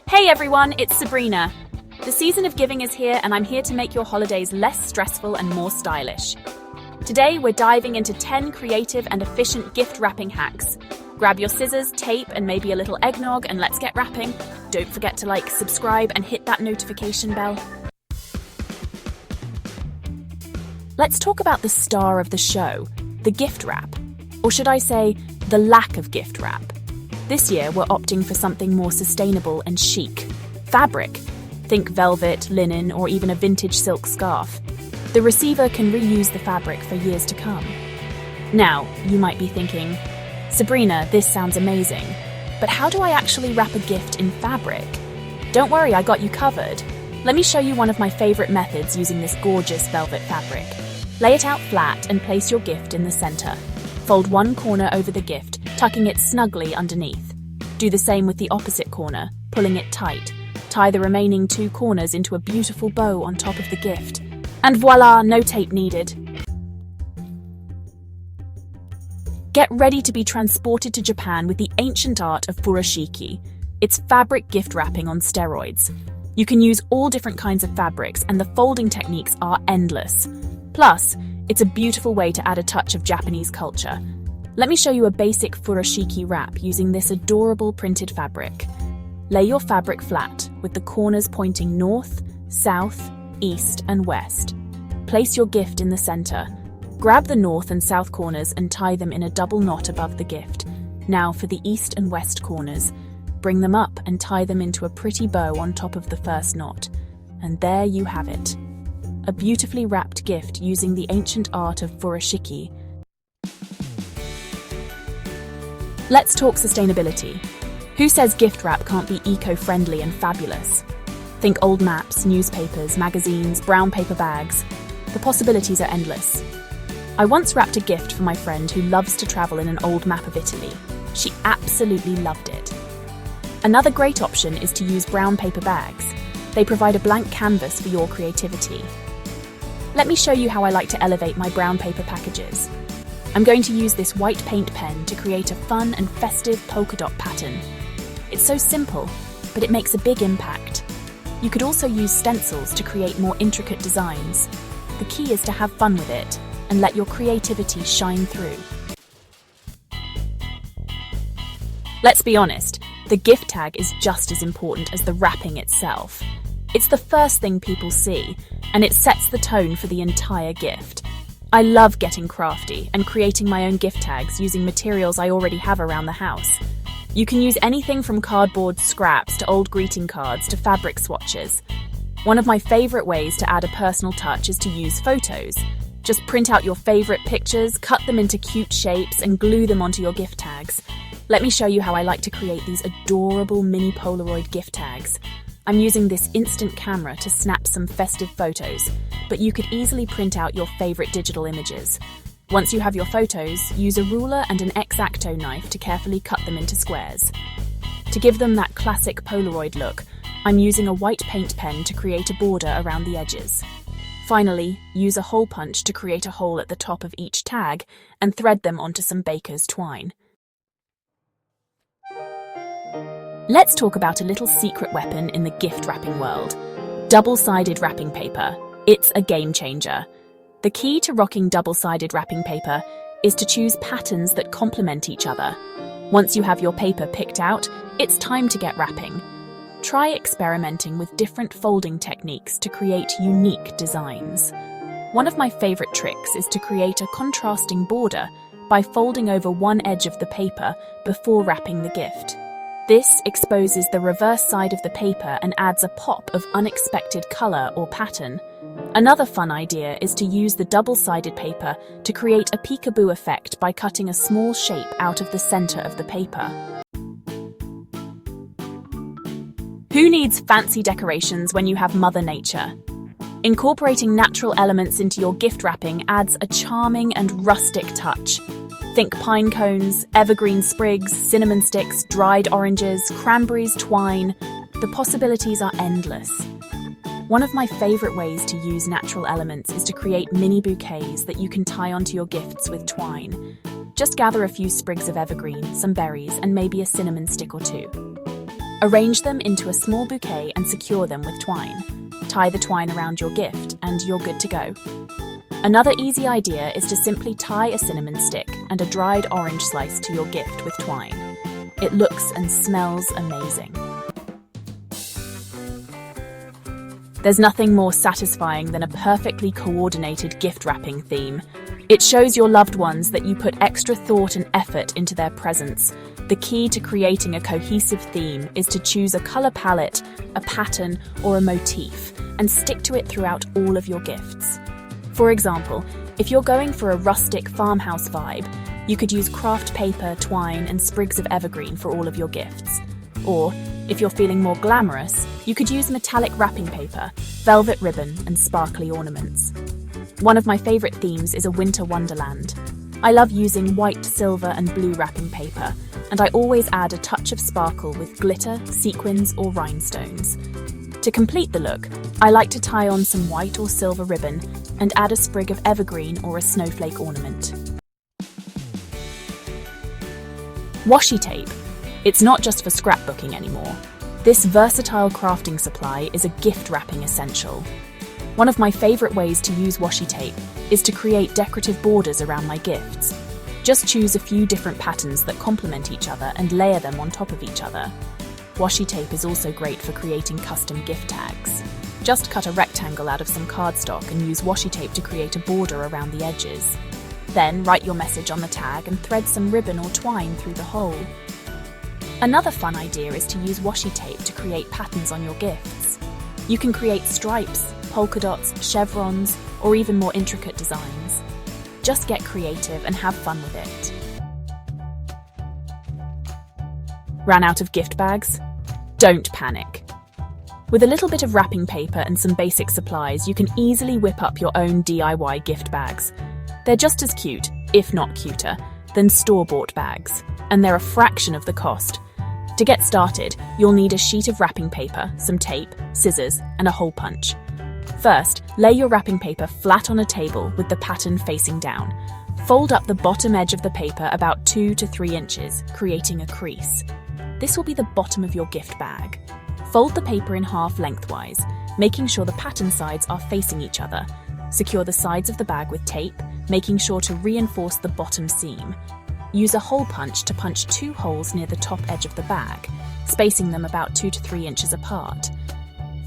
Hey everyone, it's Sabrina. The season of giving is here and I'm here to make your holidays less stressful and more stylish. Today we're diving into 10 creative and efficient gift wrapping hacks. Grab your scissors, tape and maybe a little eggnog and let's get wrapping. Don't forget to like, subscribe and hit that notification bell. Let's talk about the star of the show, the gift wrap. Or should I say, the lack of gift wrap. This year, we're opting for something more sustainable and chic. Fabric. Think velvet, linen, or even a vintage silk scarf. The receiver can reuse the fabric for years to come. Now, you might be thinking, Sabrina, this sounds amazing, but how do I actually wrap a gift in fabric? Don't worry, I got you covered. Let me show you one of my favorite methods using this gorgeous velvet fabric. Lay it out flat and place your gift in the center. Fold one corner over the gift, tucking it snugly underneath. Do the same with the opposite corner, pulling it tight. Tie the remaining two corners into a beautiful bow on top of the gift. And voila, no tape needed. Get ready to be transported to Japan with the ancient art of furoshiki. It's fabric gift wrapping on steroids. You can use all different kinds of fabrics and the folding techniques are endless. Plus, it's a beautiful way to add a touch of Japanese culture. Let me show you a basic furoshiki wrap using this adorable printed fabric. Lay your fabric flat, with the corners pointing north, south, east, and west. Place your gift in the center. Grab the north and south corners and tie them in a double knot above the gift. Now for the east and west corners. Bring them up and tie them into a pretty bow on top of the first knot. And there you have it. A beautifully wrapped gift using the ancient art of furoshiki. Let's talk sustainability. Who says gift wrap can't be eco-friendly and fabulous? Think old maps, newspapers, magazines, brown paper bags. The possibilities are endless. I once wrapped a gift for my friend who loves to travel in an old map of Italy. She absolutely loved it. Another great option is to use brown paper bags. They provide a blank canvas for your creativity. Let me show you how I like to elevate my brown paper packages. I'm going to use this white paint pen to create a fun and festive polka dot pattern. It's so simple, but it makes a big impact. You could also use stencils to create more intricate designs. The key is to have fun with it and let your creativity shine through. Let's be honest, the gift tag is just as important as the wrapping itself. It's the first thing people see, and it sets the tone for the entire gift. I love getting crafty and creating my own gift tags using materials I already have around the house. You can use anything from cardboard scraps to old greeting cards to fabric swatches. One of my favorite ways to add a personal touch is to use photos. Just print out your favorite pictures, cut them into cute shapes, and glue them onto your gift tags. Let me show you how I like to create these adorable mini Polaroid gift tags. I'm using this instant camera to snap some festive photos, but you could easily print out your favorite digital images. Once you have your photos, use a ruler and an X-Acto knife to carefully cut them into squares. To give them that classic Polaroid look, I'm using a white paint pen to create a border around the edges. Finally, use a hole punch to create a hole at the top of each tag and thread them onto some baker's twine. Let's talk about a little secret weapon in the gift wrapping world. Double-sided wrapping paper. It's a game changer. The key to rocking double-sided wrapping paper is to choose patterns that complement each other. Once you have your paper picked out, it's time to get wrapping. Try experimenting with different folding techniques to create unique designs. One of my favorite tricks is to create a contrasting border by folding over one edge of the paper before wrapping the gift. This exposes the reverse side of the paper and adds a pop of unexpected color or pattern. Another fun idea is to use the double-sided paper to create a peekaboo effect by cutting a small shape out of the center of the paper. Who needs fancy decorations when you have Mother Nature? Incorporating natural elements into your gift wrapping adds a charming and rustic touch. Think pine cones, evergreen sprigs, cinnamon sticks, dried oranges, cranberries, twine. The possibilities are endless. One of my favorite ways to use natural elements is to create mini bouquets that you can tie onto your gifts with twine. Just gather a few sprigs of evergreen, some berries, and maybe a cinnamon stick or two. Arrange them into a small bouquet and secure them with twine. Tie the twine around your gift and you're good to go. Another easy idea is to simply tie a cinnamon stick and a dried orange slice to your gift with twine. It looks and smells amazing. There's nothing more satisfying than a perfectly coordinated gift wrapping theme. It shows your loved ones that you put extra thought and effort into their presents. The key to creating a cohesive theme is to choose a color palette, a pattern, or a motif, and stick to it throughout all of your gifts. For example, if you're going for a rustic farmhouse vibe, you could use craft paper, twine, and sprigs of evergreen for all of your gifts. Or, if you're feeling more glamorous, you could use metallic wrapping paper, velvet ribbon, and sparkly ornaments. One of my favorite themes is a winter wonderland. I love using white, silver, and blue wrapping paper, and I always add a touch of sparkle with glitter, sequins, or rhinestones. To complete the look, I like to tie on some white or silver ribbon and add a sprig of evergreen or a snowflake ornament. Washi tape. It's not just for scrapbooking anymore. This versatile crafting supply is a gift wrapping essential. One of my favorite ways to use washi tape is to create decorative borders around my gifts. Just choose a few different patterns that complement each other and layer them on top of each other. Washi tape is also great for creating custom gift tags. Just cut a rectangle out of some cardstock and use washi tape to create a border around the edges. Then write your message on the tag and thread some ribbon or twine through the hole. Another fun idea is to use washi tape to create patterns on your gifts. You can create stripes, polka dots, chevrons, or even more intricate designs. Just get creative and have fun with it. Ran out of gift bags? Don't panic. With a little bit of wrapping paper and some basic supplies, you can easily whip up your own DIY gift bags. They're just as cute, if not cuter, than store-bought bags, and they're a fraction of the cost. To get started, you'll need a sheet of wrapping paper, some tape, scissors, and a hole punch. First, lay your wrapping paper flat on a table with the pattern facing down. Fold up the bottom edge of the paper about 2 to 3 inches, creating a crease. This will be the bottom of your gift bag. Fold the paper in half lengthwise, making sure the pattern sides are facing each other. Secure the sides of the bag with tape, making sure to reinforce the bottom seam. Use a hole punch to punch 2 holes near the top edge of the bag, spacing them about 2 to 3 inches apart.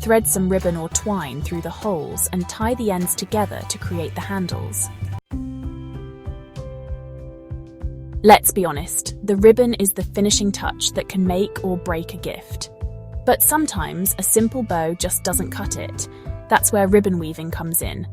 Thread some ribbon or twine through the holes and tie the ends together to create the handles. Let's be honest, the ribbon is the finishing touch that can make or break a gift. But sometimes a simple bow just doesn't cut it. That's where ribbon weaving comes in.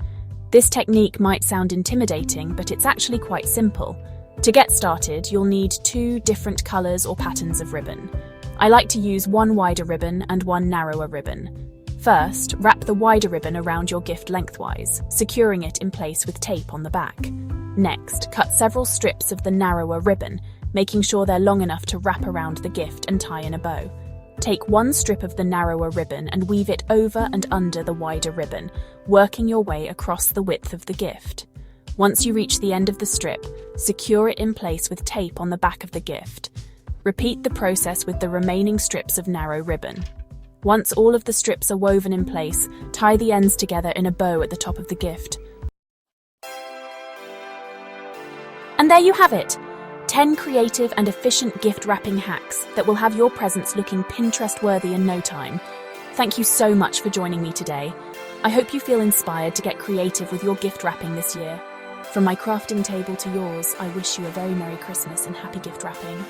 This technique might sound intimidating, but it's actually quite simple. To get started, you'll need 2 different colours or patterns of ribbon. I like to use one wider ribbon and one narrower ribbon. First, wrap the wider ribbon around your gift lengthwise, securing it in place with tape on the back. Next, cut several strips of the narrower ribbon, making sure they're long enough to wrap around the gift and tie in a bow. Take one strip of the narrower ribbon and weave it over and under the wider ribbon, working your way across the width of the gift. Once you reach the end of the strip, secure it in place with tape on the back of the gift. Repeat the process with the remaining strips of narrow ribbon. Once all of the strips are woven in place, tie the ends together in a bow at the top of the gift. And there you have it! 10 creative and efficient gift wrapping hacks that will have your presents looking Pinterest-worthy in no time. Thank you so much for joining me today. I hope you feel inspired to get creative with your gift wrapping this year. From my crafting table to yours, I wish you a very Merry Christmas and happy gift wrapping.